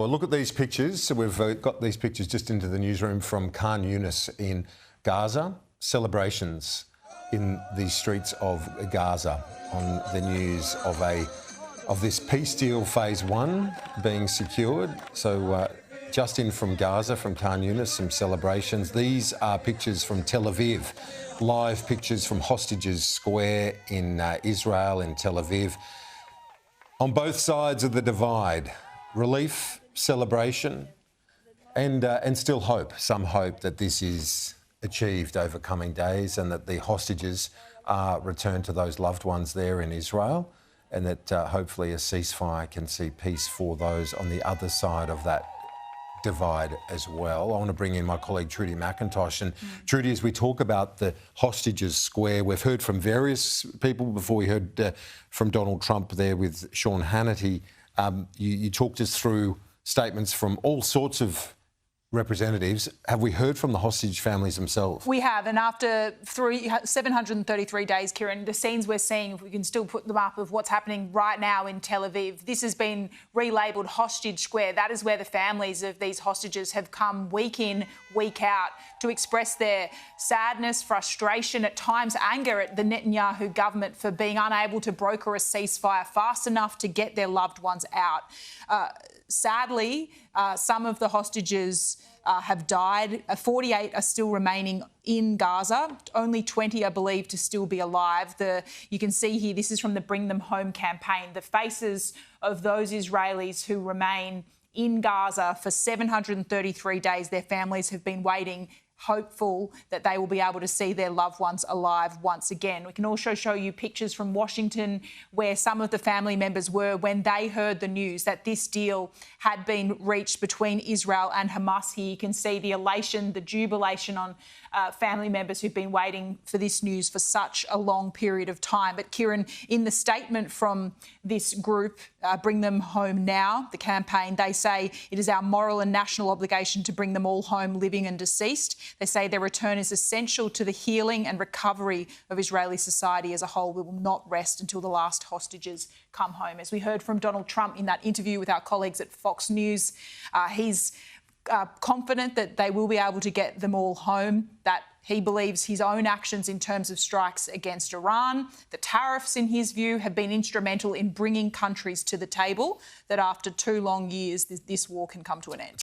Well, look at these pictures. So we've got these pictures just into the newsroom from Khan Yunis in Gaza. Celebrations in the streets of Gaza on the news of this peace deal phase 1 being secured. So just in from Gaza, from Khan Yunis, some celebrations. These are pictures from Tel Aviv, live pictures from Hostages Square in Israel and Tel Aviv. On both sides of the divide, relief, celebration, and still hope, some hope that this is achieved over coming days and that the hostages are returned to those loved ones there in Israel, and that hopefully a ceasefire can see peace for those on the other side of that divide as well. I want to bring in my colleague Trudy McIntosh. And Trudy, as we talk about the Hostages Square, we've heard from various people before. We heard from Donald Trump there with Sean Hannity. You talked us through statements from all sorts of representatives. Have we heard from the hostage families themselves? We have, and after 733 days, Kieran, the scenes we're seeing, if we can still put them up, of what's happening right now in Tel Aviv, this has been relabelled Hostage Square. That is where the families of these hostages have come week in, week out to express their sadness, frustration, at times anger at the Netanyahu government for being unable to broker a ceasefire fast enough to get their loved ones out. Sadly, some of the hostages have died. 48 are still remaining in Gaza. Only 20 are believed to still be alive. You can see here, this is from the Bring Them Home campaign, the faces of those Israelis who remain in Gaza for 733 days. Their families have been waiting, hopeful that they will be able to see their loved ones alive once again. We can also show you pictures from Washington where some of the family members were when they heard the news that this deal had been reached between Israel and Hamas. Here you can see the elation, the jubilation on family members who've been waiting for this news for such a long period of time. But Kieran, in the statement from this group, Bring Them Home Now, the campaign, they say it is our moral and national obligation to bring them all home, living and deceased. They say their return is essential to the healing and recovery of Israeli society as a whole. We will not rest until the last hostages come home. As we heard from Donald Trump in that interview with our colleagues at Fox News, he's confident that they will be able to get them all home, that he believes his own actions in terms of strikes against Iran, the tariffs, in his view, have been instrumental in bringing countries to the table, that after 2 long years, this war can come to an end.